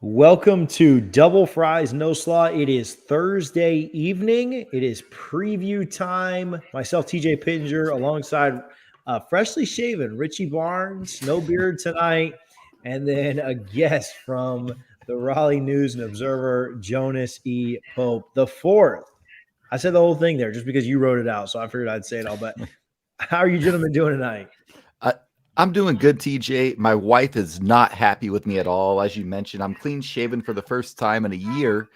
Welcome to Double Fries No Slaw. It is Thursday evening. It is preview time. Myself, TJ Pittenger, alongside freshly shaven Richie Barnes, no beard tonight, and then a guest from the Raleigh News and Observer, Jonas E. Pope the fourth. I said the whole thing there just because you wrote it out, so I figured I'd say it all. But how are you gentlemen doing tonight? I'm doing good, TJ. My wife is not happy with me at all. As you mentioned, I'm clean shaven for the first time in a year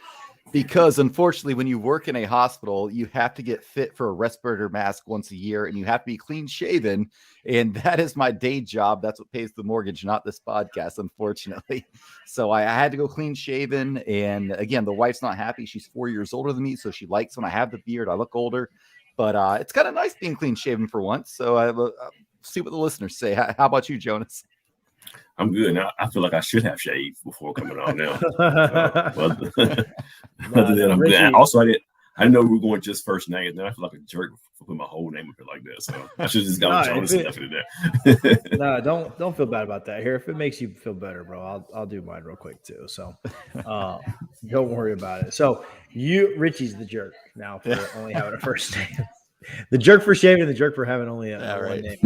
because, unfortunately, when you work in a hospital, you have to get fit for a respirator mask once a year and you have to be clean shaven. And that is my day job. That's what pays the mortgage, not this podcast, unfortunately. So I had to go clean shaven. And again, the wife's not happy. She's 4 years older than me, so she likes when I have the beard. I look older, but it's kind of nice being clean shaven for once. So I see what the listeners say. How about you, Jonas? I'm good. Now I feel like I should have shaved before coming on now. Other than I'm good. Also, I didn't know we were going just first names. Now I feel like a jerk for putting my whole name up here like that. So I should just go with Jonas after that. No, don't feel bad about that. Here, if it makes you feel better, bro, I'll do mine real quick too. So don't worry about it. So Richie's the jerk now for only having a first name. The jerk for shaving, the jerk for having only one name.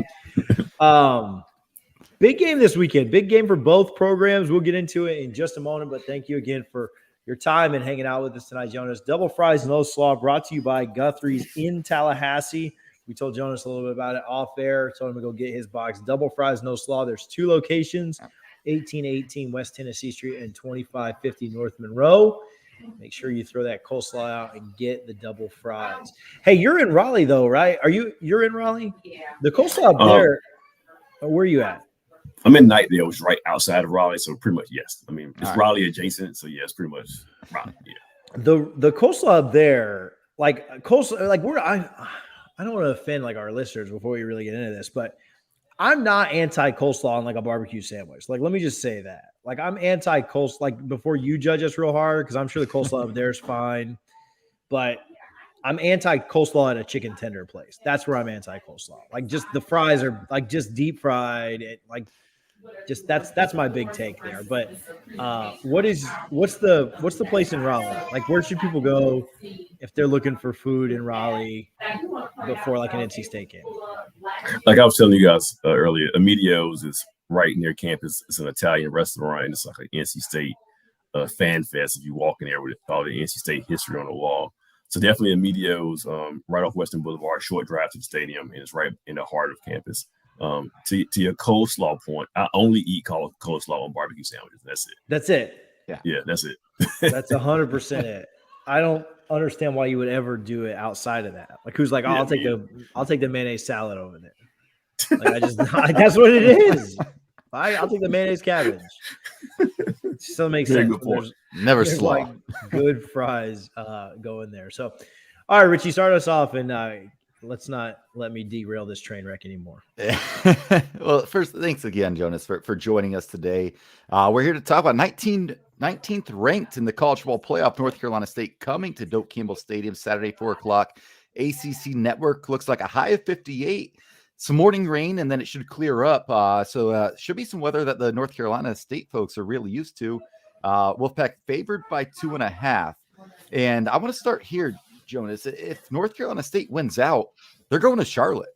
Big game this weekend. Big game for both programs. We'll get into it in just a moment, but thank you again for your time and hanging out with us tonight, Jonas. Double Fries No Slaw brought to you by Guthrie's in Tallahassee. We told Jonas a little bit about it off air. Told him to go get his box. Double Fries No Slaw. There's two locations, 1818 West Tennessee Street and 2550 North Monroe. Make sure you throw that coleslaw out and get the double fries. Hey, you're in Raleigh though, right? You're in Raleigh? Yeah. The coleslaw up there. Where are you at? I'm in Knightdale, which is right outside of Raleigh, so pretty much yes. I mean, it's Raleigh adjacent, so yeah, it's pretty much Raleigh. Yeah. The coleslaw up there, like coleslaw, like I don't want to offend like our listeners before we really get into this, but I'm not anti-coleslaw on like a barbecue sandwich. Like, let me just say that. Like, I'm anti-coleslaw. Like, before you judge us real hard, because I'm sure the coleslaw up there is fine, but I'm anti-coleslaw at a chicken tender place. That's where I'm anti-coleslaw. Like, just the fries are like just deep fried. Like, just that's my big take there. But what's the place in Raleigh? Like, where should people go if they're looking for food in Raleigh before like an NC State game? Like I was telling you guys earlier, Amedio's is right near campus. It's an Italian restaurant. It's like an NC State fan fest. If you walk in there with all the NC State history on the wall. So definitely Amedio's right off Western Boulevard, short drive to the stadium, and it's right in the heart of campus. To your coleslaw point, I only eat coleslaw on barbecue sandwiches. That's it. That's it. Yeah, that's it. That's 100% it. I don't understand why you would ever do it outside of that. Like, who's like, I'll take the mayonnaise salad over there. Like, that's what it is. I'll take the mayonnaise cabbage. It still makes sense. Never slaw. Like good fries go in there. So, all right, Richie, start us off, and let's not let me derail this train wreck anymore. Well, first, thanks again, Jonas, for joining us today. We're here to talk about 19th ranked in the college football playoff, North Carolina State coming to Doak Campbell Stadium Saturday, 4 o'clock. ACC Network looks like a high of 58. Some morning rain, and then it should clear up. So should be some weather that the North Carolina State folks are really used to. Wolfpack favored by 2.5. And I want to start here, Jonas. If North Carolina State wins out, they're going to Charlotte.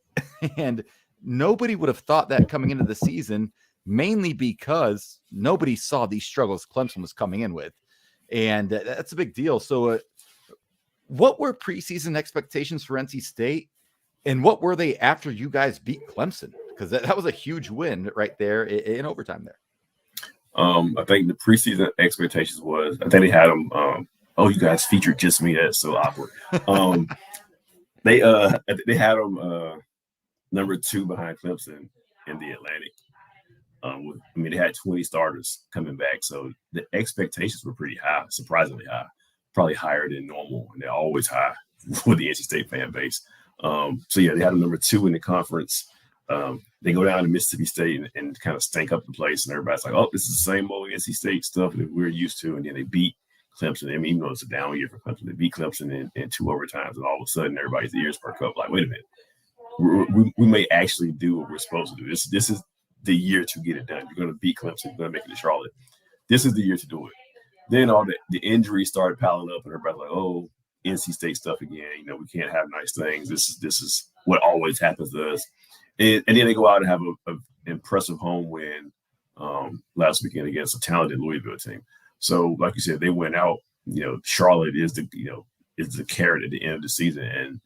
And nobody would have thought that coming into the season, mainly because nobody saw these struggles Clemson was coming in with. And that's a big deal. So what were preseason expectations for NC State? And what were they after you guys beat Clemson? Because that was a huge win right there in overtime there. I think the preseason expectations was, I think they had them, you guys featured just me. That's so awkward. They had them number 2 behind Clemson in the Atlantic. They had 20 starters coming back. So the expectations were pretty high, surprisingly high, probably higher than normal. And they're always high with the NC State fan base. They had them number 2 in the conference. They go down to Mississippi State and kind of stank up the place, and everybody's like, "Oh, this is the same old NC State stuff that we're used to." And then they beat Clemson. I mean, even though it's a down year for Clemson, they beat Clemson in 2 overtimes, and all of a sudden, everybody's ears perk up. Like, wait a minute, we may actually do what we're supposed to do. This is the year to get it done. You're going to beat Clemson. You're going to make it to Charlotte. This is the year to do it. then all the injuries started piling up, and everybody's like, "Oh, NC State stuff again. You know, we can't have nice things. This is what always happens to us." And then they go out and have a impressive home win last weekend against a talented Louisville team. So, like you said, they went out. You know, Charlotte is the carrot at the end of the season, and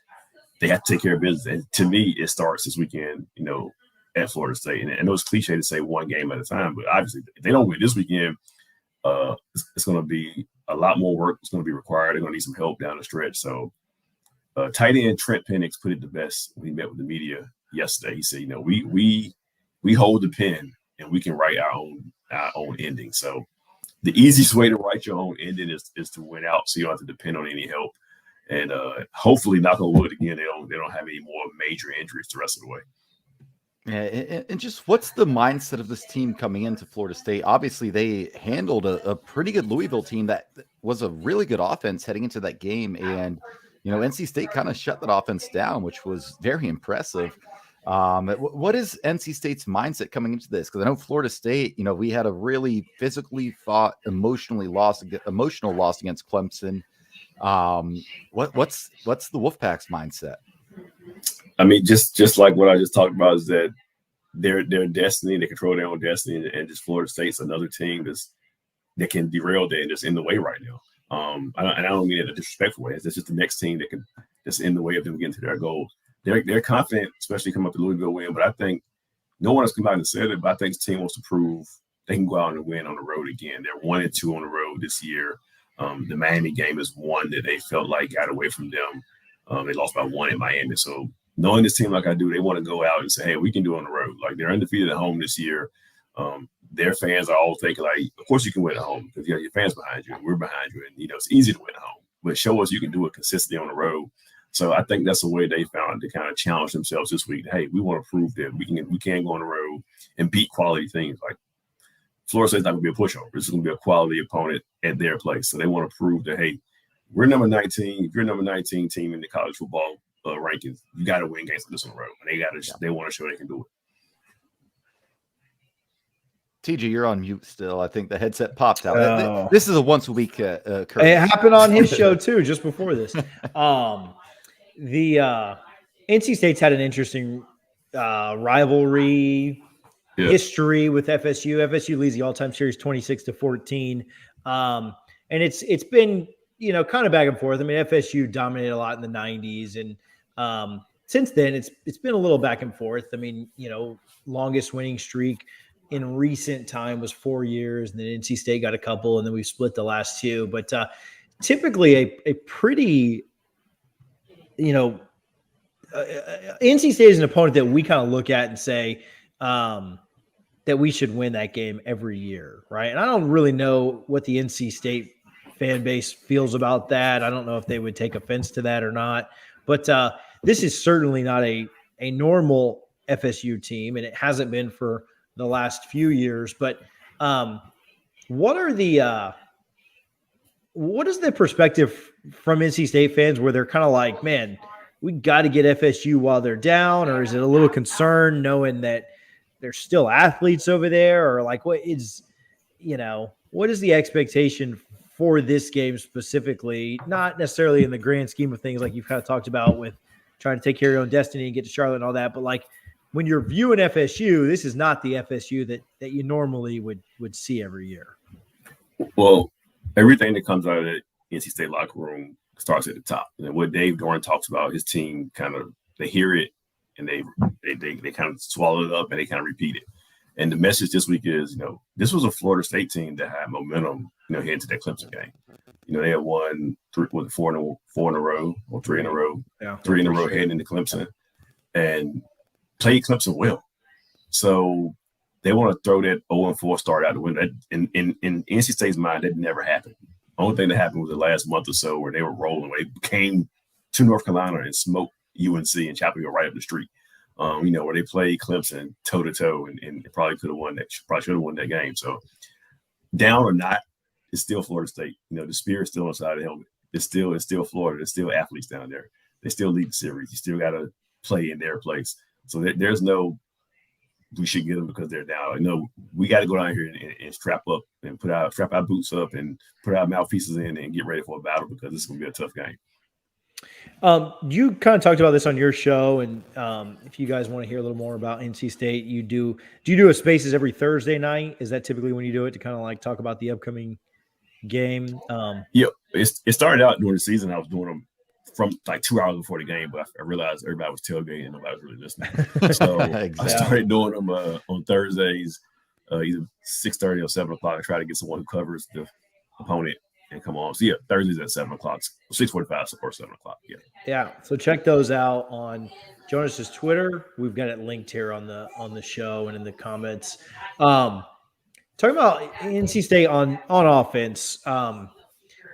they have to take care of business. And to me, it starts this weekend. You know, at Florida State, and it was cliche to say one game at a time, but obviously, if they don't win this weekend, it's going to be a lot more work. It's going to be required. They're going to need some help down the stretch. So, tight end Trent Penix put it the best when he met with the media yesterday. He said, "You know, we hold the pen and we can write our own ending. So, the easiest way to write your own ending is to win out, so you don't have to depend on any help. And hopefully, knock on wood again, they don't have any more major injuries the rest of the way." Yeah, and just what's the mindset of this team coming into Florida State? Obviously, they handled a pretty good Louisville team that was a really good offense heading into that game. And, NC State kind of shut that offense down, which was very impressive. What is NC State's mindset coming into this? Because I know Florida State, we had a really physically fought, emotional loss against Clemson. What's the Wolfpack's mindset? I mean, just like what I just talked about is that their destiny, they control their own destiny, and just Florida State's another team that can derail them and just in the way right now. I don't mean it in a disrespectful way. It's just the next team that's in the way of them getting to their goals. They're confident, especially coming up to Louisville win, but I think no one has come out and said it, but I think this team wants to prove they can go out and win on the road again. They're 1-2 on the road this year. The Miami game is one that they felt like got away from them. They lost by 1 in Miami. So knowing this team like I do, they want to go out and say, "Hey, we can do it on the road." Like, they're undefeated at home this year. Their fans are all thinking, like, of course you can win at home because you got your fans behind you and we're behind you. And, it's easy to win at home. But show us you can do it consistently on the road. So I think that's the way they found to kind of challenge themselves this week. Hey, we want to prove that we can go on the road and beat quality teams. Like, Florida State's not going to be a pushover. It's going to be a quality opponent at their place. So they want to prove that, hey, we're number 19. If you're number 19 team in the college football rankings, you got to win games like this on the road. And they want to show they can do it. TJ, you're on mute still. I think the headset popped out. Oh. This is a once a week occurrence. It happened on his show too, just before this. The NC State's had an interesting rivalry history with FSU. FSU leads the all-time series 26-14, and it's been kind of back and forth. I mean, FSU dominated a lot in the 90s, and since then it's been a little back and forth. I mean, longest winning streak in recent time was 4 years, and then NC State got a couple, and then we've split the last two. But typically a pretty, NC State is an opponent that we kind of look at and say that we should win that game every year, right? And I don't really know what the NC State fan base feels about that. I don't know if they would take offense to that or not. But this is certainly not a normal FSU team, and it hasn't been for the last few years. But what is the perspective from NC State fans where they're kind of like, man, we got to get FSU while they're down? Or is it a little concern knowing that there's still athletes over there? Or like, what is the expectation for this game specifically? Not necessarily in the grand scheme of things like you've kind of talked about with trying to take care of your own destiny and get to Charlotte and all that, but like, when you're viewing FSU, this is not the FSU that you normally would see every year. Well, everything that comes out of the NC State locker room starts at the top. And what Dave Durden talks about, his team they hear it and they kind of swallow it up and they kind of repeat it. And the message this week is, this was a Florida State team that had momentum, heading to that Clemson game. They had won 4 in a row or 3 in a row, 3 in a row heading into Clemson, and played Clemson well. So they want to throw that 0-4 start out the window. In NC State's mind, that never happened. The only thing that happened was the last month or so where they were rolling. Where they came to North Carolina and smoked UNC and Chapel Hill right up the street. Where they played Clemson toe-to-toe and probably could have won that. Probably should have won that game. So down or not, it's still Florida State. The spirit's still inside the helmet. It's still Florida. There's still athletes down there. They still lead the series. You still got to play in their place. So there's no we should get them because they're down. No, we got to go down here and strap up and strap our boots up and put our mouthpieces in and get ready for a battle because it's going to be a tough game. You kind of talked about this on your show, and if you guys want to hear a little more about NC State, do you do a Spaces every Thursday night? Is that typically when you do it to kind of like talk about the upcoming game? Yeah, it started out during the season. I was doing them from like 2 hours before the game, but I realized everybody was tailgating and nobody was really listening. So Exactly. I started doing them on Thursdays, either 6:30 or 7 o'clock. I try to get someone who covers the opponent and come on. So yeah, Thursdays at 7 o'clock, 6:45 or 7 o'clock. Yeah. So check those out on Jonas's Twitter. We've got it linked here on the show and in the comments. Talking about NC State on offense.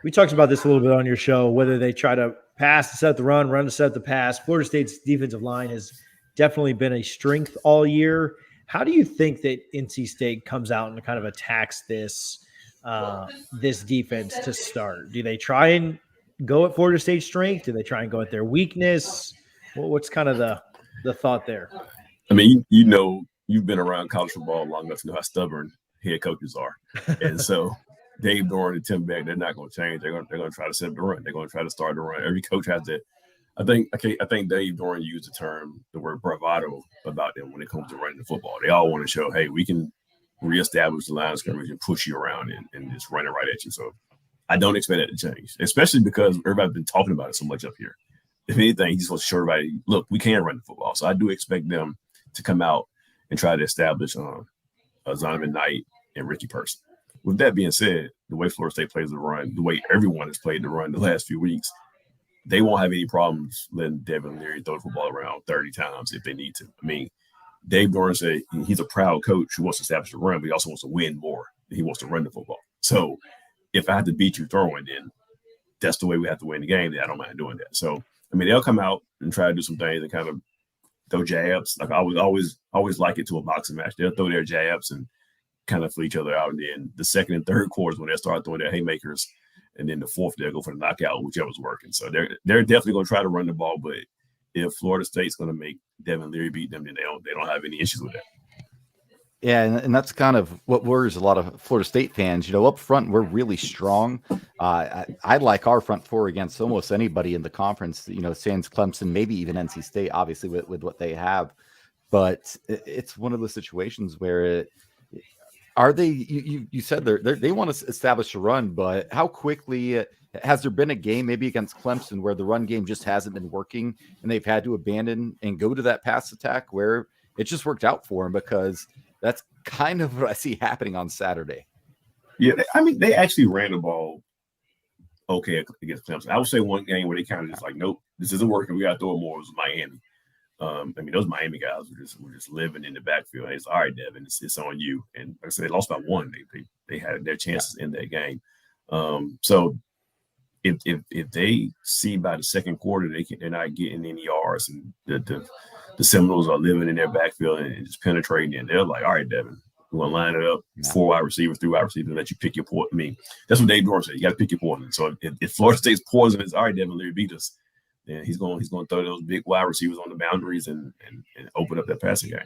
We talked about this a little bit on your show, whether they try to pass to set the run to set the pass. Florida State's defensive line has definitely been a strength all year. How do you think that NC State comes out and kind of attacks this defense to start? Do they try and go at Florida State's strength? Do they try and go at their weakness? What's kind of the thought there? I mean, you've been around college football long enough to know how stubborn head coaches are. And so Dave Doran and Tim Beck, they're not going to change. They're going to try to set up the run. They're going to try to start the run. Every coach has that. I think Dave Doran used the word bravado about them when it comes to running the football. They all want to show, hey, we can reestablish the line of scrimmage and push you around and just run it right at you. So I don't expect that to change, especially because everybody's been talking about it so much up here. If anything, he just wants to show everybody, look, we can run the football. So I do expect them to come out and try to establish Zonovan Knight and Ricky Person. With that being said, the way Florida State plays the run, the way everyone has played the run the last few weeks, they won't have any problems letting Devin Leary throw the football around 30 times if they need to. I mean, Dave Doran said he's a proud coach who wants to establish the run, but he also wants to win more. He wants to run the football. So if I have to beat you throwing, then that's the way we have to win the game. Then I don't mind doing that. So, I mean, they'll come out and try to do some things and kind of throw jabs. Like I would always like it to a boxing match. They'll throw their jabs and kind of feel each other out. And then the second and third quarters when they start throwing their haymakers, and then the fourth they'll go for the knockout, whichever's working. So they're definitely going to try to run the ball. But if Florida State's going to make Devin Leary beat them, then they don't have any issues with that. Yeah, and that's kind of what worries a lot of Florida State fans. Up front, we're really strong. I like our front four against almost anybody in the conference, sans Clemson, maybe even NC State, obviously, with what they have. But it's one of those situations where you said they want to establish a run, but how quickly has there been a game maybe against Clemson where the run game just hasn't been working and they've had to abandon and go to that pass attack where it just worked out for them? Because that's kind of what I see happening on Saturday. Yeah, they actually ran the ball okay against Clemson. I would say one game where they kind of just like, nope, this isn't working. We got to throw it more. It was Miami. Those Miami guys were just living in the backfield. It's all right, Devin. It's on you. And like I said, they lost by one. They had their chances in that game. So if they see by the second quarter they're not getting any yards and the Seminoles are living in their backfield and just penetrating, and they're like, all right, Devin, we're gonna line it up, 4 wide receivers, 3 wide receivers, and let you pick your poison. I mean, that's what Dave Doran said. You got to pick your poison. So if Florida State's poison is all right, Devin Leary beat us, then he's going to throw those big wide receivers on the boundaries and open up that passing game.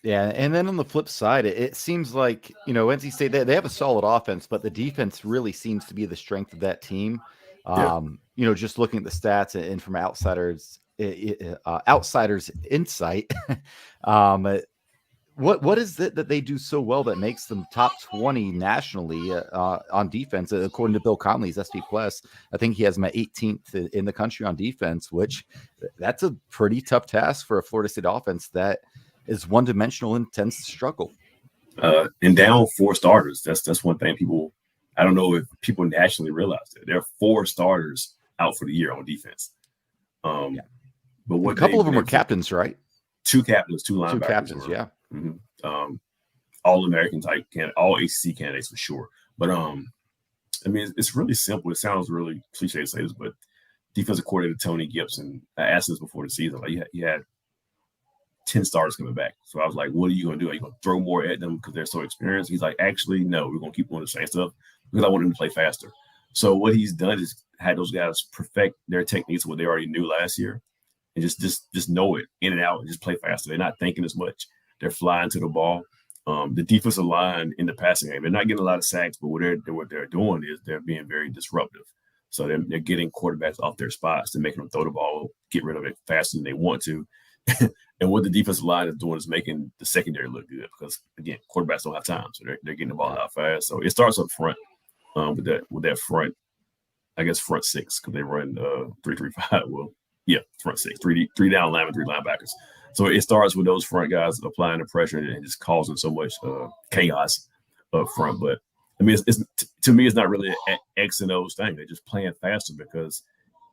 Yeah, and then on the flip side, it seems like, NC State, they have a solid offense, but the defense really seems to be the strength of that team. Just looking at the stats and from outsiders' insight, what is it that they do so well that makes them top 20 nationally on defense? According to Bill Conley's SP Plus, I think he has them at 18th in the country on defense, which that's a pretty tough task for a Florida State offense that is one-dimensional and tends to struggle. And down 4 starters. That's one thing I don't know if people nationally realize that. There are 4 starters out for the year on defense. But a couple of them were captains, right? 2 captains, 2 linebackers. 2 captains, yeah. Mm-hmm. All American type all ACC candidates for sure. But it's really simple. It sounds really cliche to say this, but defensive coordinator Tony Gibson, I asked this before the season. Like he had 10 starters coming back. So I was like, what are you going to do? Are you going to throw more at them because they're so experienced? He's like, actually, no, we're going to keep doing the same stuff because I want them to play faster. So what he's done is had those guys perfect their techniques, what they already knew last year, and just know it in and out and just play faster. They're not thinking as much. they're flying to the ball. The defensive line in the passing game, they're not getting a lot of sacks, but what they're doing is they're being very disruptive. So they're getting quarterbacks off their spots and making them throw the ball, get rid of it faster than they want to. And what the defensive line is doing is making the secondary look good because, again, quarterbacks don't have time, so they're getting the ball out fast. So it starts up front with that front, I guess front six because they run 3-3-5. Well, yeah, front six, three down linemen, 3 linebackers. So it starts with those front guys applying the pressure and just causing so much chaos up front. But I mean, it's to me, it's not really an X and O's thing. They're just playing faster because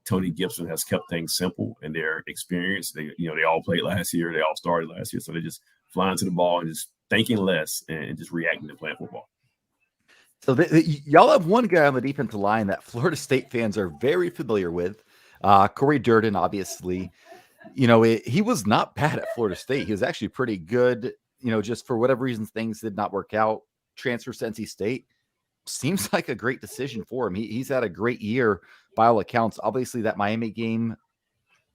Tony Gibson has kept things simple and their experience. They all played last year. They all started last year. So they're just flying to the ball and just thinking less and just reacting to playing football. So y'all have one guy on the defensive line that Florida State fans are very familiar with. Corey Durden, obviously. He was not bad at Florida State. He was actually pretty good. Just for whatever reasons, things did not work out. Transfer to NC State. Seems like a great decision for him. He's had a great year by all accounts. Obviously, that Miami game,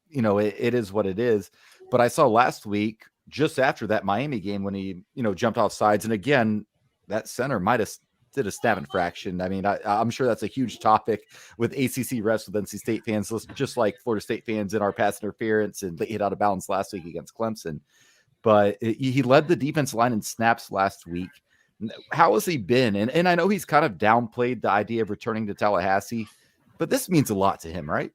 it is what it is. But I saw last week, just after that Miami game, when he, jumped off sides. And again, that center might have did a stab infraction. I mean, I'm sure that's a huge topic with ACC refs, with NC State fans, just like Florida State fans in our pass interference and hit out of bounds last week against Clemson. But he led the defensive line in snaps last week. How has he been? And I know he's kind of downplayed the idea of returning to Tallahassee, but this means a lot to him, right?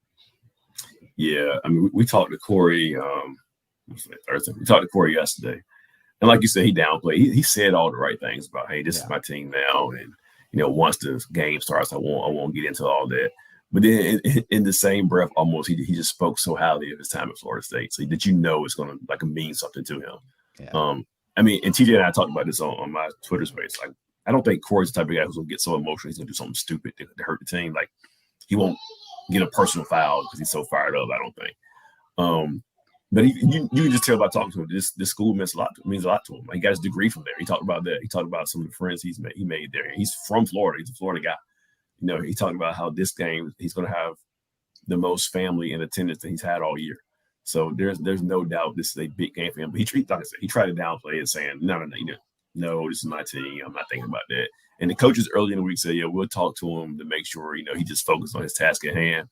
Yeah. I mean, we talked to Corey, Thursday. We talked to Corey yesterday. And like you said, he downplayed. He said all the right things about, hey, this is my team now. And, once the game starts, I won't get into all that. But then in the same breath, almost, he just spoke so highly of his time at Florida State. So that it's going to mean something to him. Yeah. I mean, and TJ and I talked about this on my Twitter space. Like, I don't think Corey's the type of guy who's going to get so emotional he's going to do something stupid to hurt the team. Like, he won't get a personal foul because he's so fired up, I don't think. But you can just tell by talking to him, this school means a lot to him. He got his degree from there. He talked about that. He talked about some of the friends he made there. He's from Florida. He's a Florida guy. He talked about how this game he's going to have the most family in attendance that he's had all year. So there's no doubt this is a big game for him. But like I said, he tried to downplay it, saying, no, this is my team. I'm not thinking about that. And the coaches early in the week said, yeah, we'll talk to him to make sure, he just focused on his task at hand.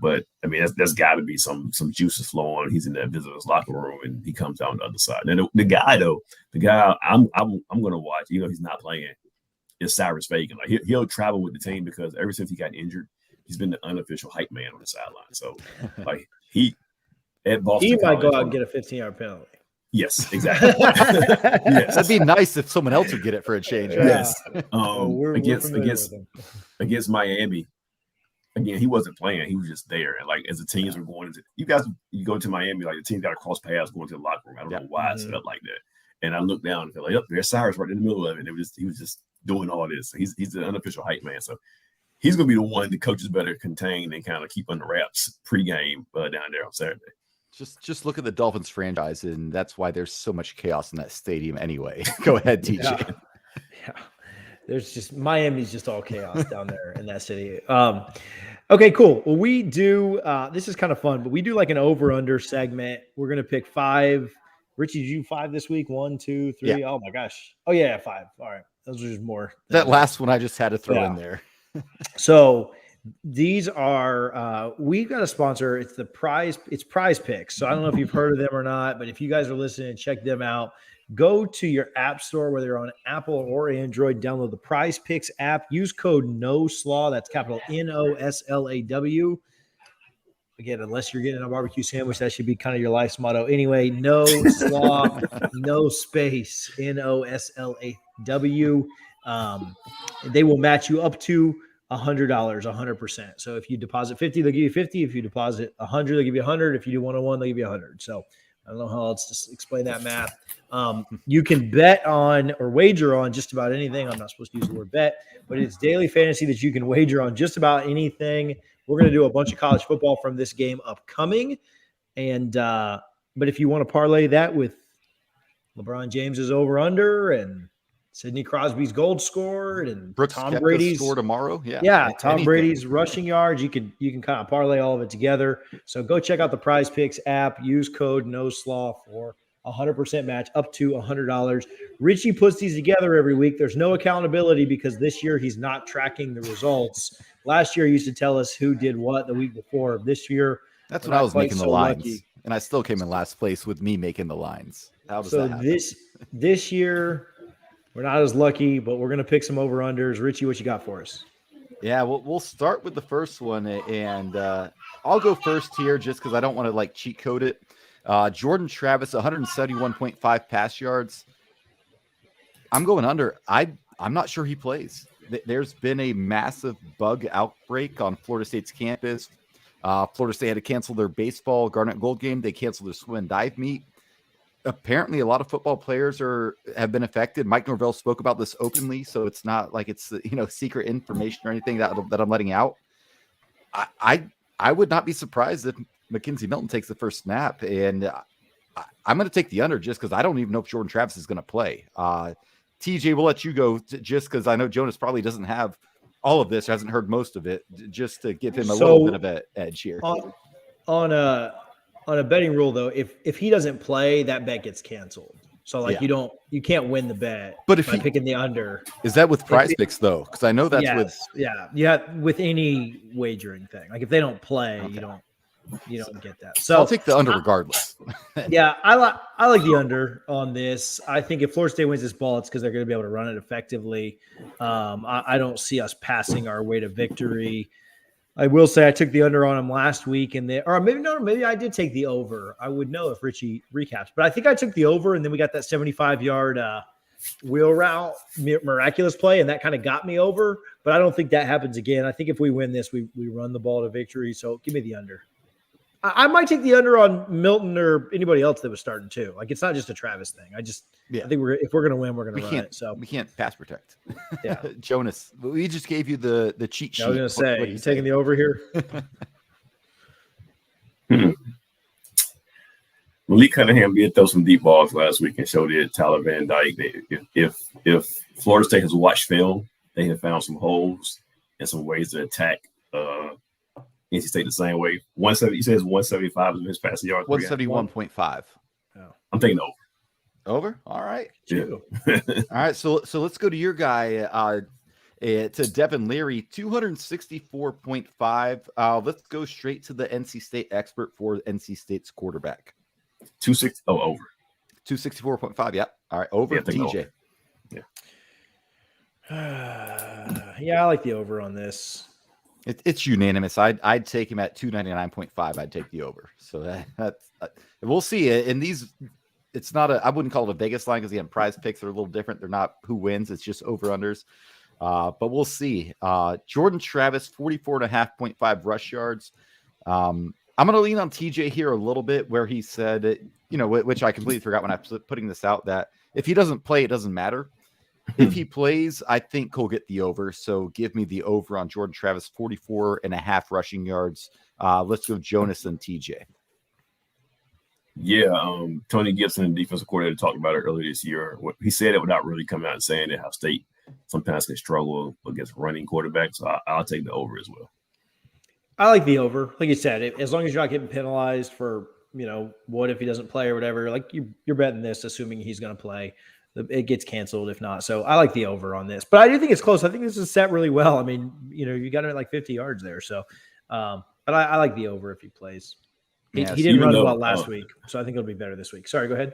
But I mean, there's got to be some juices flowing. He's in that visitor's locker room, and he comes out on the other side. And the guy I'm going to watch. He's not playing. Is Cyrus Fagan. Like he'll travel with the team because ever since he got injured, he's been the unofficial hype man on the sideline. So like at Boston, he might go out and get a 15-yard penalty. Yes, exactly. Yes. That'd be nice if someone else would get it for a change. Right? Yes. We're against Miami. Again, he wasn't playing. He was just there. And like as the teams were going into you go to Miami, like the team got to cross paths going to the locker room. I don't know why it's set up like that. And I looked down and felt like, there's Cyrus right in the middle of it. And he was just doing all this. He's the unofficial hype man. So he's gonna be the one the coaches better contain and kind of keep under wraps pregame down there on Saturday. Just look at the Dolphins franchise, and that's why there's so much chaos in that stadium anyway. Go ahead, TJ. Yeah. There's just Miami's just all chaos down there in that city. Okay, cool. Well, we do this is kind of fun, but we do like an over-under segment. We're gonna pick 5. Richie, did you 5 this week? 1, 2, 3. Yeah. Oh my gosh. Oh yeah, 5. All right. Those are just more. That last one I just had to throw in there. So these are we've got a sponsor. It's Prize Picks. So I don't know if you've heard of them or not, but if you guys are listening, check them out. Go to your app store, whether you're on Apple or Android, download the Prize Picks app. Use code NOSLAW. That's capital NOSLAW. Again, unless you're getting a barbecue sandwich, that should be kind of your life's motto. Anyway, no slaw, no space, NOSLAW. They will match you up to $100, 100%. So if you deposit 50, they'll give you 50. If you deposit 100, they'll give you 100. If you do 101, they'll give you 100. So I don't know how else to explain that math. You can bet on or wager on just about anything. I'm not supposed to use the word bet, but it's daily fantasy that you can wager on just about anything. We're going to do a bunch of college football from this game upcoming. And but if you want to parlay that with LeBron James's over-under and Sidney Crosby's gold scored and Brooks Tom Brady's score tomorrow. Yeah. Tom Brady's rushing yards. You can kind of parlay all of it together. So go check out the Prize Picks app. Use code NOSLAW for 100% match up to $100. Richie puts these together every week. There's no accountability because this year he's not tracking the results. Last year he used to tell us who did what the week before. This year, that's when I was making the lines, lucky. And I still came in last place with me making the lines. How does that happen? this year, we're not as lucky, but we're gonna pick some over-unders. Richie, what you got for us? Yeah, we'll start with the first one, and I'll go first here just because I don't want to like cheat code it. Jordan Travis, 171.5 pass yards. I'm going under. I'm not sure he plays. There's been a massive bug outbreak on Florida State's campus. Florida State had to cancel their baseball Garnet Gold game. They canceled their swim and dive meet. Apparently, a lot of football players have been affected. Mike Norvell spoke about this openly, so it's not like it's secret information or anything that I'm letting out. I would not be surprised if Mackenzie Milton takes the first snap, and I'm going to take the under just because I don't even know if Jordan Travis is going to play. TJ, we'll let you go just because I know Jonas probably doesn't have all of this, hasn't heard most of it, just to give him a little bit of an edge here. On a betting rule, though, if he doesn't play, that bet gets canceled. So you can't win the bet. But if by picking the under, is that with Prize Picks though? Because I know that's with any wagering thing. Like if they don't play, okay, you don't get that. So I'll take the under regardless. Yeah, I like the under on this. I think if Florida State wins this ball, it's because they're going to be able to run it effectively. I don't see us passing our way to victory. I will say I took the under on him last week, maybe I did take the over. I would know if Richie recaps, but I think I took the over, and then we got that 75-yard wheel route miraculous play, and that kind of got me over. But I don't think that happens again. I think if we win this, we run the ball to victory. So give me the under. I might take the under on Milton or anybody else that was starting too. Like it's not just a Travis thing. I think if we're gonna win, we're gonna run it. So we can't pass protect. Yeah, Jonas, we just gave you the cheat sheet. I was gonna say, what you taking the over here? Malik Cunningham did throw some deep balls last week and showed it Tyler Van Dyke. If Florida State has watched film, they have found some holes and some ways to attack NC State the same way. 170, you said it's 175 is his passing yards. 171.5. I'm taking over. Over? All right. Yeah. All right. So let's go to your guy, to Devin Leary, 264.5. Let's go straight to the NC State expert for NC State's quarterback. Over. 264.5. Yeah. All right. Over. TJ. Over. Yeah, I like the over on this. It's unanimous. I'd take him at 299.5. I'd take the over. So that's we'll see. In these, it's not I wouldn't call it a Vegas line because again, Prize Picks are a little different. They're not who wins. It's just over unders. But we'll see. Jordan Travis, 44.5 rush yards. I'm going to lean on TJ here a little bit where he said, which I completely forgot when I was putting this out, that if he doesn't play, it doesn't matter. If he plays, I think he'll get the over. So give me the over on Jordan Travis, 44.5 rushing yards. Let's go Jonas and TJ. Yeah, Tony Gibson, the defensive coordinator, talked about it earlier this year. He said it without really coming out and saying it, how State sometimes can struggle against running quarterbacks. So I'll take the over as well. I like the over. Like you said, as long as you're not getting penalized for, what if he doesn't play or whatever, like you're betting this, assuming he's going to play. It gets canceled if not. So I like the over on this. But I do think it's close. I think this is set really well. I mean, you got it at like 50 yards there. So, but I like the over if he plays. He didn't run well last week, so I think it'll be better this week. Sorry, go ahead.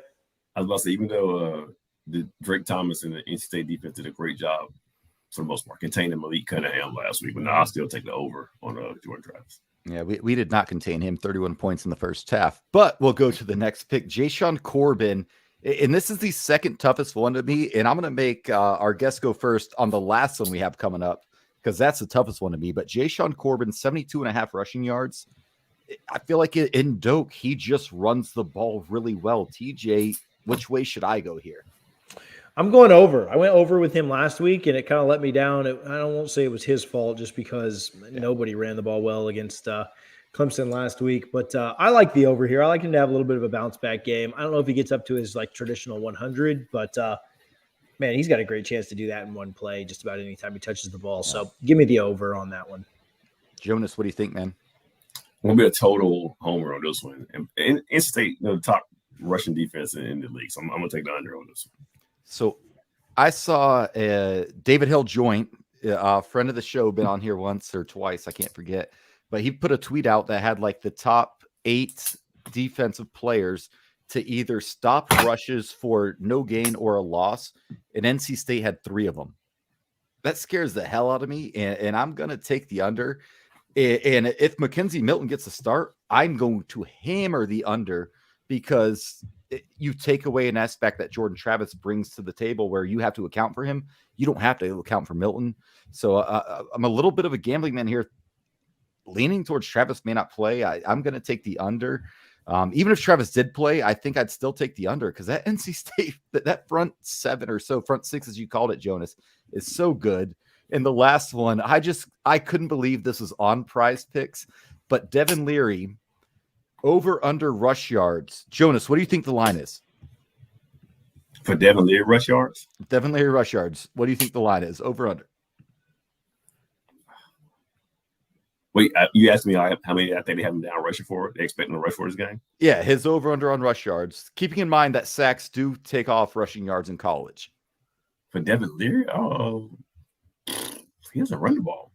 I was about to say, even though the Drake Thomas and the NC State defense did a great job for the most part containing Malik Cunningham last week, but I'll still take the over on Jordan Travis. Yeah, we did not contain him, 31 points in the first half. But we'll go to the next pick, Jashawn Corbin. And this is the second toughest one to me. And I'm going to make our guest go first on the last one we have coming up because that's the toughest one to me. But Jashawn Corbin, 72.5 rushing yards. I feel like in Doak, he just runs the ball really well. TJ, which way should I go here? I'm going over. I went over with him last week, and it kind of let me down. I won't say it was his fault just because nobody ran the ball well against Clemson last week. But I like the over here. I like him to have a little bit of a bounce-back game. I don't know if he gets up to his traditional 100, but, man, he's got a great chance to do that in one play just about any time he touches the ball. So give me the over on that one. Jonas, what do you think, man? Won't be a total homer on this one. And NC State, the top rushing defense in the league. So I'm going to take the under on this one. So I saw David Hill Joint, a friend of the show, been on here once or twice, I can't forget, but he put a tweet out that had like the top 8 defensive players to either stop rushes for no gain or a loss, and NC State had 3 of them. That scares the hell out of me, and I'm going to take the under. And if Mackenzie Milton gets a start, I'm going to hammer the under, because you take away an aspect that Jordan Travis brings to the table where you have to account for him. You don't have to account for Milton. So I'm a little bit of a gambling man here, leaning towards Travis may not play. I'm going to take the under. Even if Travis did play, I think I'd still take the under, because that NC State, that front 7 or so, front 6, as you called it, Jonas, is so good. And the last one, I couldn't believe this was on Prize Picks, but Devin Leary over under rush yards. Jonas, what do you think the line is? For Devin Leary rush yards? Devin Leary rush yards. What do you think the line is? Over under? Wait, you asked me how many I think they have him down rushing for. They expecting to rush for this game? Yeah, his over under on rush yards. Keeping in mind that sacks do take off rushing yards in college. For Devin Leary? Oh, he doesn't run the ball.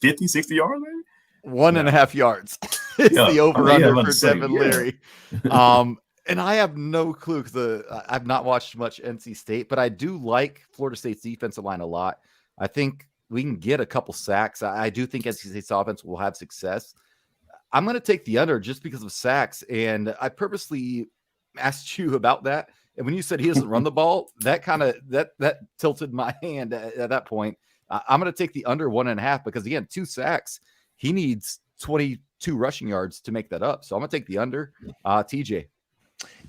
50, 60 yards, maybe? 1.5 yards is the over under for Devin Leary. And I have no clue, because I've not watched much NC State, but I do like Florida State's defensive line a lot. I think we can get a couple sacks. I do think NC State's offense will have success. I'm going to take the under just because of sacks. And I purposely asked you about that. And when you said he doesn't run the ball, that kind of that tilted my hand at that point. I'm going to take the under 1.5, because again, 2 sacks. He needs 22 rushing yards to make that up. So I'm going to take the under. TJ.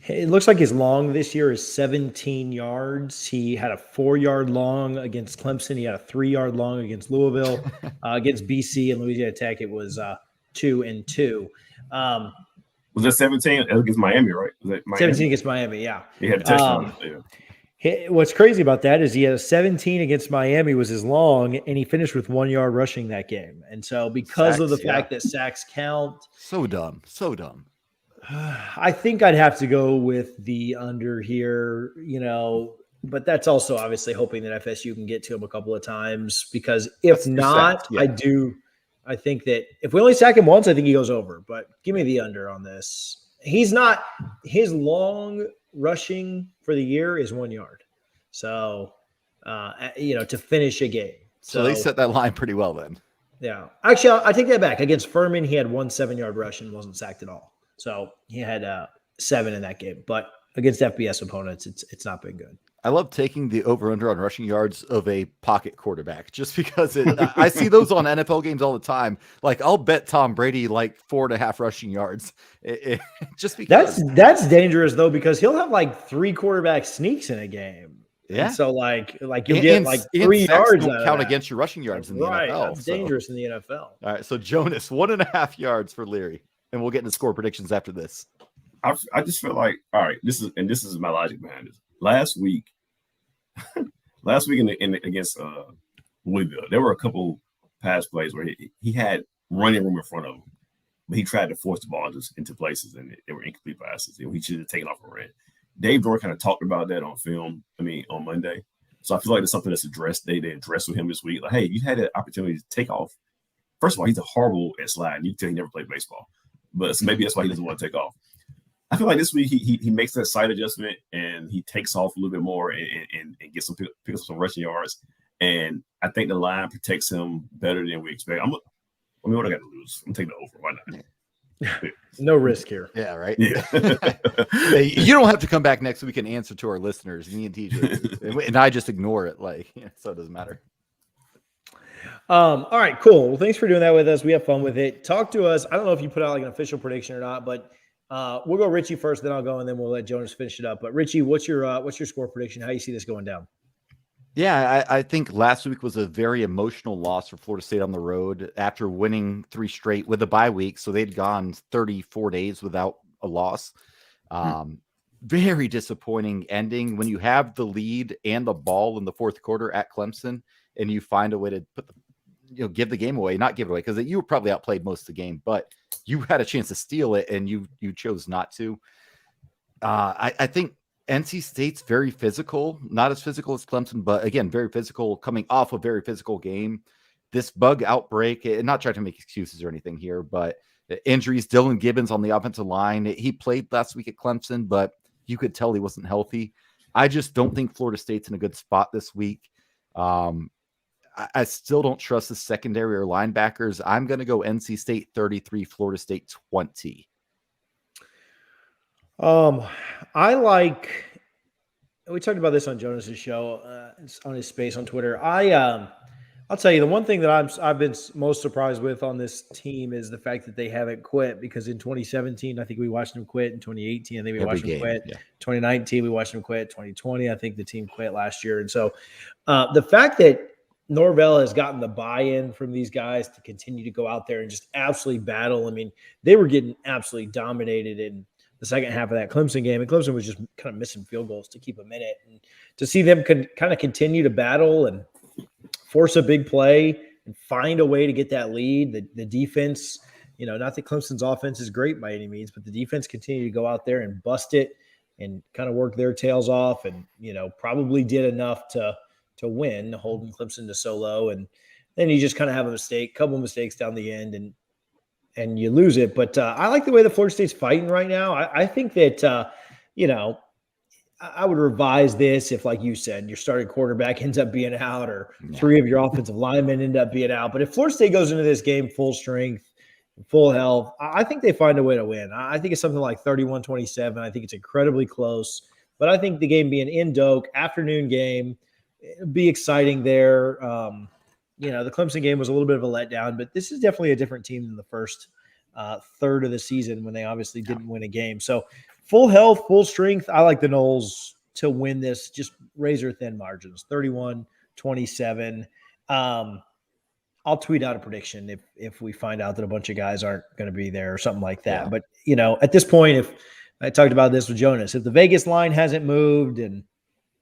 It looks like his long this year is 17 yards. He had a 4-yard long against Clemson. He had a 3-yard long against Louisville. Against BC and Louisiana Tech, it was 2 and 2. Was that 17 against Miami, right? Was that Miami? 17 against Miami, yeah. He had a touchdown. What's crazy about that is he had a 17 against Miami was his long, and he finished with 1 yard rushing that game. And so because of the fact that sacks count. So dumb. I think I'd have to go with the under here, but that's also obviously hoping that FSU can get to him a couple of times, because if not, I think that if we only sack him once, I think he goes over, but give me the under on this. His long rushing for the year is 1 yard. So, to finish a game. So they set that line pretty well then. Yeah. Actually, I take that back. Against Furman, he had 1 7-yard rush and wasn't sacked at all. So he had 7 in that game, but against FBS opponents, it's not been good. I love taking the over/under on rushing yards of a pocket quarterback, just because I see those on NFL games all the time. Like, I'll bet Tom Brady like 4.5 rushing yards, just because. That's dangerous though, because he'll have like 3 quarterback sneaks in a game. Yeah. And so like you get like 3 yards. Don't count against your rushing yards in the NFL. That's dangerous in the NFL. All right, so Jonas, 1.5 yards for Leary. And we'll get into score predictions after this. I just feel like, all right, this is my logic behind this. Last week against Louisville, there were a couple pass plays where he had running room in front of him, but he tried to force the ball just into places, and they were incomplete passes. He should have taken off a ran. Dave Dorn kind of talked about that on Monday. So I feel like it's something that's addressed. They addressed with him this week. Like, hey, you had an opportunity to take off. First of all, he's horrible at sliding. You can tell he never played baseball. But so maybe that's why he doesn't want to take off. I feel like this week he makes that side adjustment and he takes off a little bit more and gets pick up some rushing yards. And I think the line protects him better than we expect. What I got to lose? I'm taking the over. Why not? No risk here. Yeah, right. Yeah. You don't have to come back next week and answer to our listeners, me and TJ, and I just ignore it. So it doesn't matter. All right, cool. Well, thanks for doing that with us. We have fun with it. Talk to us. I don't know if you put out like an official prediction or not, but we'll go Richie first, then I'll go, and then we'll let Jonas finish it up. But Richie, what's your score prediction? How do you see this going down? Yeah, I think last week was a very emotional loss for Florida State on the road after winning 3 straight with a bye week. So they'd gone 34 days without a loss. Very disappointing ending when you have the lead and the ball in the fourth quarter at Clemson and you find a way to give the game away, not give it away, because you were probably outplayed most of the game, but you had a chance to steal it and you chose not to. I think NC State's very physical, not as physical as Clemson, but again, very physical, coming off a very physical game. This bug outbreak, and not trying to make excuses or anything here, but injuries, Dylan Gibbons on the offensive line. He played last week at Clemson, but you could tell he wasn't healthy. I just don't think Florida State's in a good spot this week. I still don't trust the secondary or linebackers. I'm going to go NC State 33, Florida State 20. We talked about this on Jonas's show, on his space on Twitter. I'll tell you, the one thing that I've been most surprised with on this team is the fact that they haven't quit, because in 2017, I think we watched them quit. In 2018, I think we watched them quit. Yeah. 2019, we watched them quit. 2020, I think the team quit last year. And so the fact that Norvell has gotten the buy-in from these guys to continue to go out there and just absolutely battle. I mean, they were getting absolutely dominated in the second half of that Clemson game, and Clemson was just kind of missing field goals to keep them in it. And to see them kind of continue to battle and force a big play and find a way to get that lead. The defense, not that Clemson's offense is great by any means, but the defense continued to go out there and bust it and kind of work their tails off, and probably did enough to win, holding Clemson to so low. And then you just kind of have a couple of mistakes down the end, and you lose it. But I like the way the Florida State's fighting right now. I think that I would revise this if, like you said, your starting quarterback ends up being out, or three of your offensive linemen end up being out. But if Florida State goes into this game full strength, full health, I think they find a way to win. I think it's something like 31-27. I think it's incredibly close. But I think the game being in Doak, afternoon game, it'll be exciting there. The Clemson game was a little bit of a letdown, but this is definitely a different team than the first third of the season, when they obviously didn't win a game. So full health, full strength. I like the Noles to win this, just razor thin margins, 31-27. I'll tweet out a prediction if we find out that a bunch of guys aren't going to be there or something like that. Yeah. But at this point, if I talked about this with Jonas, if the Vegas line hasn't moved and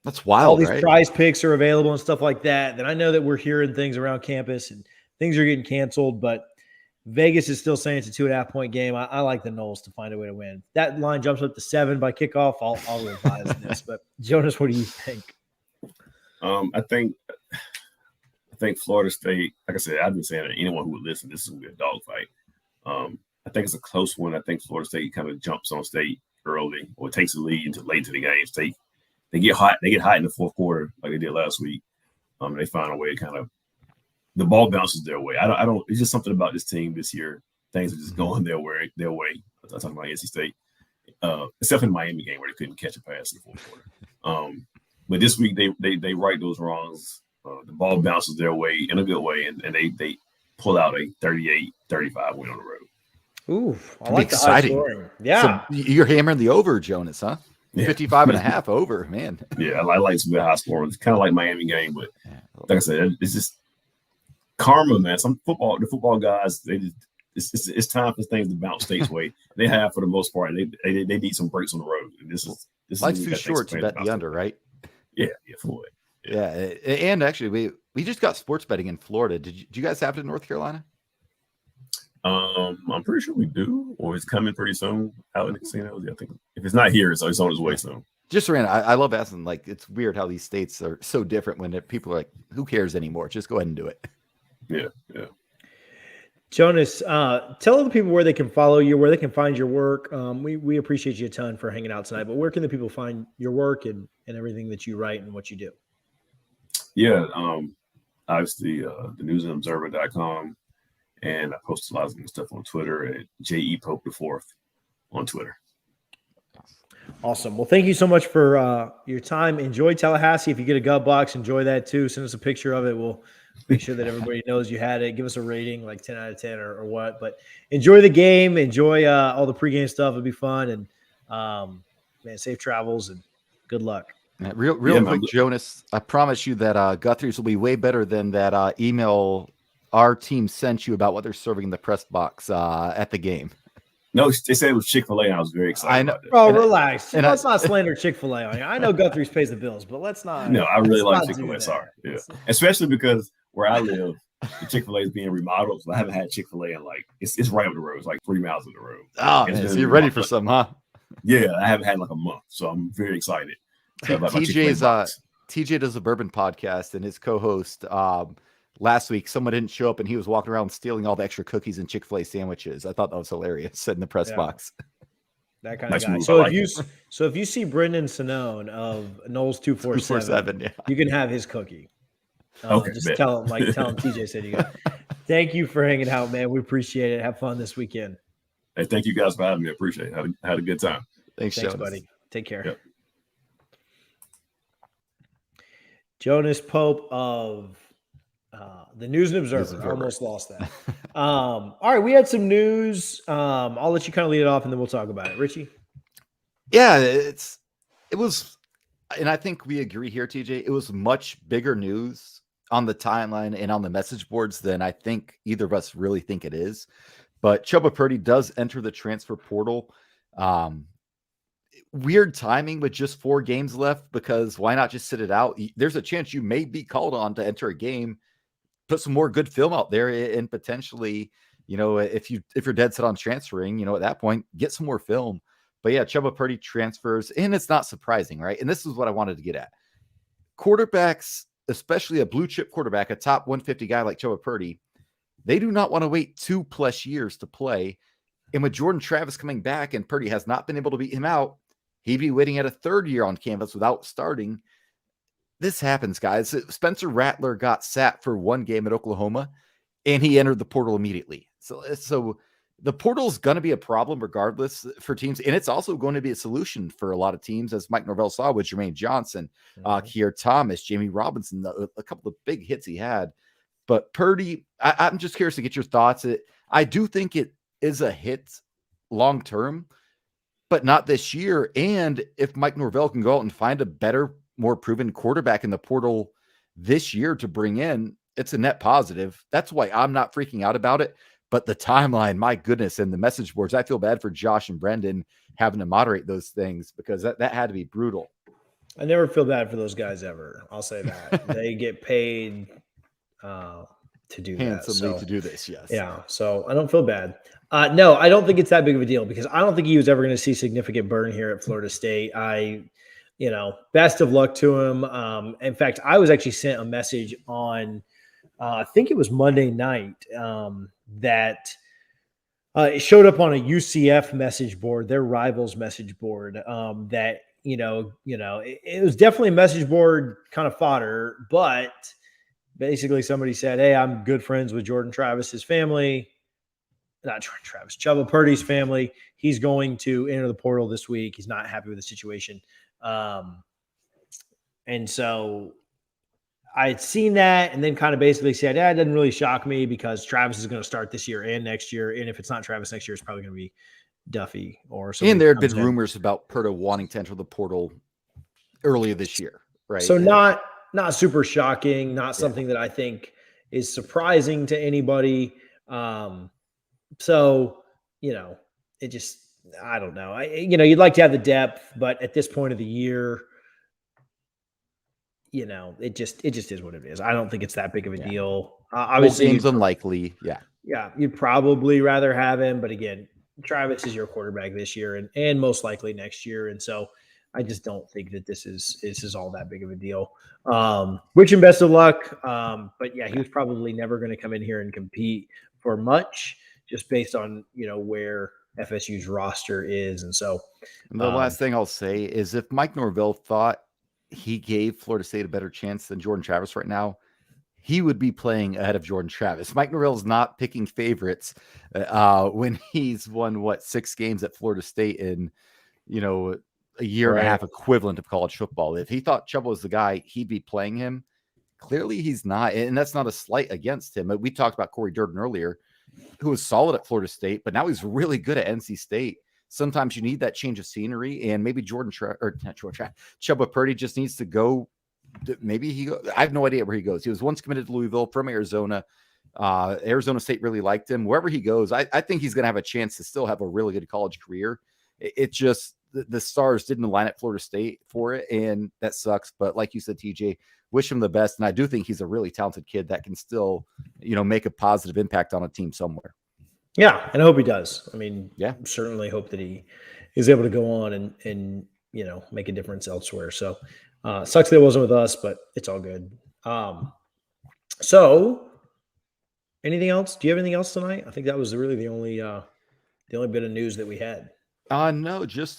that's wild, all these right? prize picks are available and stuff like that, then I know that we're hearing things around campus and things are getting canceled, but Vegas is still saying it's a 2.5-point game. I like the Noles to find a way to win. That line jumps up to 7 by kickoff. I'll revise this. But Jonas, what do you think? I think Florida State, like I said, I've been saying to anyone who would listen, this is going to be a dogfight. I think it's a close one. I think Florida State kind of jumps on State early, or takes the lead until late to the game. State, they get hot in the fourth quarter like they did last week. They find a way to kind of, the ball bounces their way. I don't. It's just something about this team this year. Things are just going their way. I'm talking about NC State, except in the Miami game where they couldn't catch a pass in the fourth quarter. But this week they right those wrongs. The ball bounces their way in a good way, and they pull out a 38-35 win on the road. Ooh, I like exciting. The high scoring. Yeah, so you're hammering the over, Jonas, huh? Yeah. 55.5 over, man. Yeah, I like some good high scoring. It's kind of like Miami game, but like I said, it's just karma, man. The football guys, it's time for things to bounce State's way. They have for the most part. They need some breaks on the road. And this life's too short to bet the under, right? Yeah, for it. Yeah, and actually, we just got sports betting in Florida. Did you guys have it in North Carolina? I'm pretty sure we do, or it's coming pretty soon out in the casinos. I think if it's not here, it's on its way soon. Just random. I love asking. Like, it's weird how these states are so different when people are like, "Who cares anymore? Just go ahead and do it." Yeah. Jonas, tell the people where they can follow you, where they can find your work. We appreciate you a ton for hanging out tonight. But where can the people find your work and everything that you write and what you do? Yeah, obviously the newsandobserver.com. And I post a lot of stuff on Twitter at JEPope4 on Twitter. Awesome. Well, thank you so much for your time. Enjoy Tallahassee. If you get a gut box, enjoy that too. Send us a picture of it. We'll make sure that everybody knows you had it. Give us a rating, like 10 out of 10 or what. But enjoy the game. Enjoy all the pregame stuff. It'll be fun. And, man, safe travels and good luck. Real quick, Jonas, I promise you that Guthrie's will be way better than that email our team sent you about what they're serving in the press box at the game. No, they said it was Chick-fil-A, and I was very excited. I know. About that. Bro, relax. Let's not slander Chick-fil-A on you. I know Guthrie's pays the bills, but let's not. No, I really like Chick-fil-A. Sorry. Yeah. Especially because where I live, the Chick-fil-A is being remodeled. So I haven't had Chick-fil-A in like it's right up the road. It's like 3 miles up the road. Oh, man, so you're ready for some, huh? Yeah, I haven't had like a month, so I'm very excited. About my Chick-fil-A box. TJ does a bourbon podcast, and his co-host last week, someone didn't show up, and he was walking around stealing all the extra cookies and Chick-fil-A sandwiches. I thought that was hilarious. Said in the press box. That kind of guy. So if you see Brendan Sinone of Knowles 247, you can have his cookie. Okay, just tell him TJ said you got. Thank you for hanging out, man. We appreciate it. Have fun this weekend. Hey, thank you guys for having me. I appreciate it. Had a good time. Thanks, buddy. Take care. Yep. Jonas Pope of the News and Observer. Almost lost that. All right, we had some news. I'll let you kind of lead it off, and then we'll talk about it. Richie? Yeah, it was, and I think we agree here, TJ. It was much bigger news on the timeline and on the message boards than I think either of us really think it is. But Chubba Purdy does enter the transfer portal. Weird timing with just 4 games left, because why not just sit it out? There's a chance you may be called on to enter a game, put some more good film out there, and potentially, if you're dead set on transferring, at that point, get some more film. But yeah, Chubba Purdy transfers, and it's not surprising, right? And this is what I wanted to get at. Quarterbacks, especially a blue chip quarterback, a top 150 guy like Chubba Purdy, they do not want to wait 2+ years to play. And with Jordan Travis coming back and Purdy has not been able to beat him out, he'd be waiting at a 3rd year on campus without starting. This happens, guys. Spencer Rattler got sat for 1 game at Oklahoma, and he entered the portal immediately. So the portal is going to be a problem regardless for teams, and it's also going to be a solution for a lot of teams, as Mike Norvell saw with Jermaine Johnson, Keir Thomas, Jamie Robinson, a couple of big hits he had. But Purdy, I'm just curious to get your thoughts. I do think it is a hit long term, but not this year. And if Mike Norvell can go out and find a better, more proven quarterback in the portal this year to bring in, it's a net positive. That's why I'm not freaking out about it. But the timeline, my goodness, and the message boards, I feel bad for Josh and Brendan having to moderate those things, because that had to be brutal. I never feel bad for those guys ever. I'll say that. They get paid to do handsomely that. To do this, yes. Yeah, so I don't feel bad. No, I don't think it's that big of a deal, because I don't think he was ever going to see significant burn here at Florida State. Best of luck to him. In fact, I was actually sent a message on, I think it was Monday night, that it showed up on a UCF message board, their rivals message board, that, it was definitely a message board kind of fodder, but basically somebody said, hey, I'm good friends with Jordan Travis's family. Not Jordan Travis, Chubba Purdy's family. He's going to enter the portal this week. He's not happy with the situation. And so I had seen that, and then kind of basically said, it doesn't really shock me, because Travis is going to start this year and next year. And if it's not Travis next year, it's probably going to be Duffy or something. And there had been rumors about Purdy wanting to enter the portal earlier this year, right? So not super shocking, not something that I think is surprising to anybody. So, it just, I don't know. You'd like to have the depth, but at this point of the year, it just is what it is. I don't think it's that big of a deal. Obviously, game's unlikely. Yeah. Yeah. You'd probably rather have him, but again, Travis is your quarterback this year and most likely next year. And so I just don't think that this is all that big of a deal. Wish him best of luck. But yeah, he was probably never going to come in here and compete for much, just based on, where FSU's roster is. And so the last thing I'll say is, if Mike Norvell thought he gave Florida State a better chance than Jordan Travis right now, he would be playing ahead of Jordan Travis. Mike Norvell's not picking favorites when he's won 6 games at Florida State in, a year and a half equivalent of college football. If he thought Chubba was the guy, he'd be playing him. Clearly he's not. And that's not a slight against him. We talked about Corey Durden earlier, who was solid at Florida State, but now he's really good at NC State. Sometimes you need that change of scenery, and maybe Chubba Purdy just needs to go. Maybe I have no idea where he goes. He was once committed to Louisville from Arizona. Arizona State really liked him. Wherever he goes, I think he's going to have a chance to still have a really good college career. It just, the stars didn't align at Florida State for it, and that sucks. But like you said, TJ, wish him the best. And I do think he's a really talented kid that can still, make a positive impact on a team somewhere. Yeah, and I hope he does. I mean, Yeah. certainly hope that he is able to go on and make a difference elsewhere. So sucks that it wasn't with us, but it's all good. So anything else? Do you have anything else tonight? I think that was really the only bit of news that we had. No, just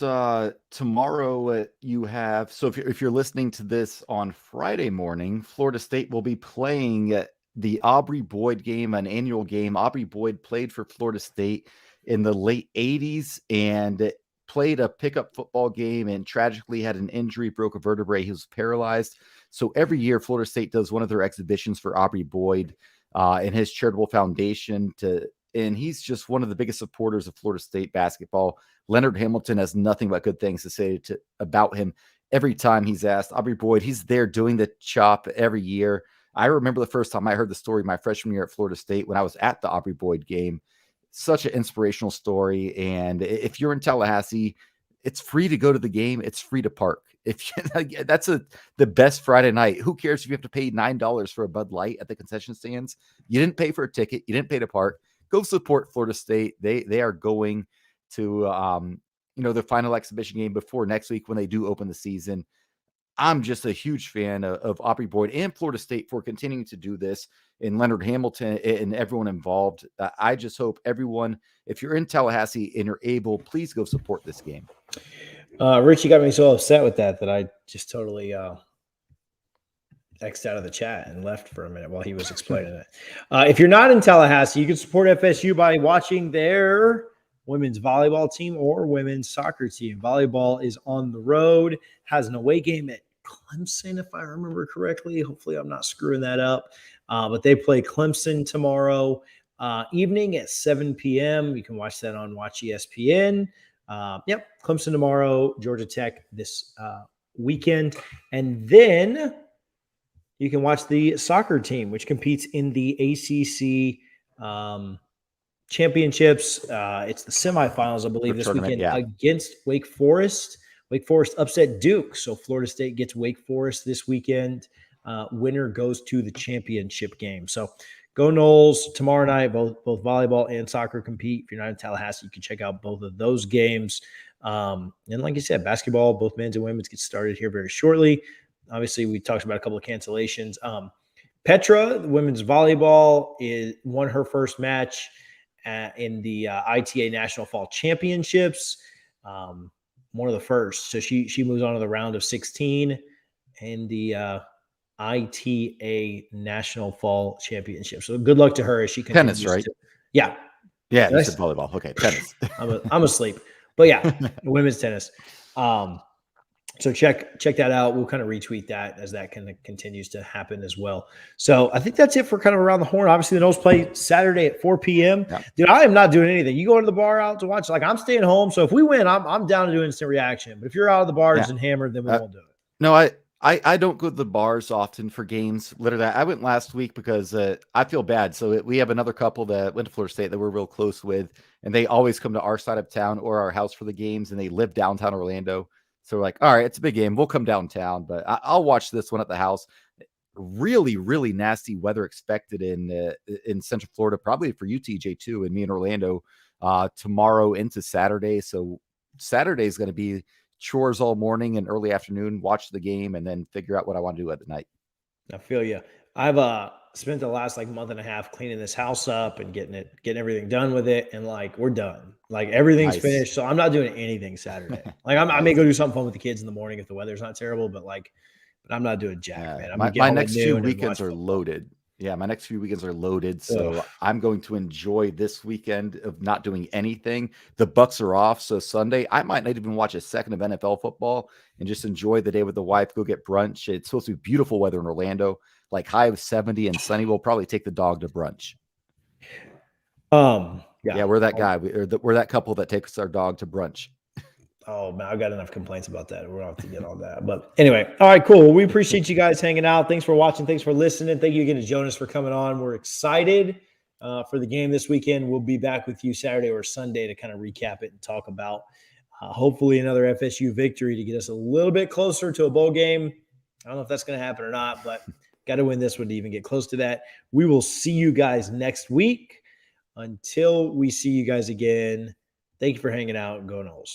tomorrow you have. So if you're listening to this on Friday morning, Florida State will be playing the Aubrey Boyd game, an annual game. Aubrey Boyd played for Florida State in the late 80s and played a pickup football game and tragically had an injury, broke a vertebrae. He was paralyzed. So every year, Florida State does one of their exhibitions for Aubrey Boyd and his charitable foundation and he's just one of the biggest supporters of Florida State basketball. Leonard Hamilton has nothing but good things to say about him every time he's asked. Aubrey Boyd, he's there doing the chop every year. I remember the first time I heard the story my freshman year at Florida State when I was at the Aubrey Boyd game. Such an inspirational story. And if you're in Tallahassee, it's free to go to the game. It's free to park. That's the best Friday night. Who cares if you have to pay $9 for a Bud Light at the concession stands? You didn't pay for a ticket. You didn't pay to park. Go support Florida State. They are going to their final exhibition game before next week when they do open the season. I'm just a huge fan of Aubrey Boyd and Florida State for continuing to do this, and Leonard Hamilton and everyone involved. I just hope everyone, if you're in Tallahassee and you're able, please go support this game. Richie got me so upset with that I just totally X'd out of the chat and left for a minute while he was explaining it. If you're not in Tallahassee, you can support FSU by watching their women's volleyball team or women's soccer team. Volleyball is on the road, has an away game at Clemson, if I remember correctly. Hopefully I'm not screwing that up. But they play Clemson tomorrow evening at 7 p.m. You can watch that on Watch ESPN. Clemson tomorrow, Georgia Tech this weekend. And then you can watch the soccer team, which competes in the ACC championships. It's the semifinals, I believe, this weekend against Wake Forest. Wake Forest upset Duke, so Florida State gets Wake Forest this weekend. Winner goes to the championship game. So go Noles tomorrow night. Both volleyball and soccer compete. If you're not in Tallahassee, you can check out both of those games. And like you said, basketball, both men's and women's, get started here very shortly. Obviously, we talked about a couple of cancellations. Petra, the women's volleyball, won her first match in the ITA National Fall Championships. One of the first. So she moves on to the round of 16 in the ITA National Fall Championship. So good luck to her as she continues. Tennis, right? Yeah. Yeah, you said volleyball. Okay, tennis. I'm asleep. But yeah, women's tennis. So check that out. We'll kind of retweet that as that kind of continues to happen as well. So I think that's it for kind of around the horn. Obviously, the Noles play Saturday at 4 p.m. Yeah. Dude, I am not doing anything. You going to the bar out to watch? Like, I'm staying home. So if we win, I'm down to do instant reaction. But if you're out of the bars and hammered, then we won't do it. No, I don't go to the bars often for games. Literally, I went last week because I feel bad. So we have another couple that went to Florida State that we're real close with, and they always come to our side of town or our house for the games, and they live downtown Orlando. So we're like, all right, it's a big game. We'll come downtown, but I'll watch this one at the house. Really, really nasty weather expected in Central Florida, probably for UTJ too, and me in Orlando tomorrow into Saturday. So Saturday is going to be chores all morning and early afternoon, watch the game, and then figure out what I want to do at the night. I feel you. I've spent the last month and a half cleaning this house up and getting everything done with it, and we're done. Everything's finished, so I'm not doing anything Saturday. I may go do something fun with the kids in the morning if the weather's not terrible, but I'm not doing jack, man. My next few weekends are loaded. Yeah, my next few weekends are loaded, so I'm going to enjoy this weekend of not doing anything. The Bucks are off, so Sunday I might not even watch a second of NFL football and just enjoy the day with the wife, go get brunch. It's supposed to be beautiful weather in Orlando, high of 70 and sunny. We'll probably take the dog to brunch. Yeah, we're that guy. We're that couple that takes our dog to brunch. Oh, man, I've got enough complaints about that. We're going to have to get on that. But anyway, all right, cool. Well, we appreciate you guys hanging out. Thanks for watching. Thanks for listening. Thank you again to Jonas for coming on. We're excited for the game this weekend. We'll be back with you Saturday or Sunday to kind of recap it and talk about hopefully another FSU victory to get us a little bit closer to a bowl game. I don't know if that's going to happen or not, but Got to win this one to even get close to that. We will see you guys next week. Until we see you guys again, thank you for hanging out and go Noles.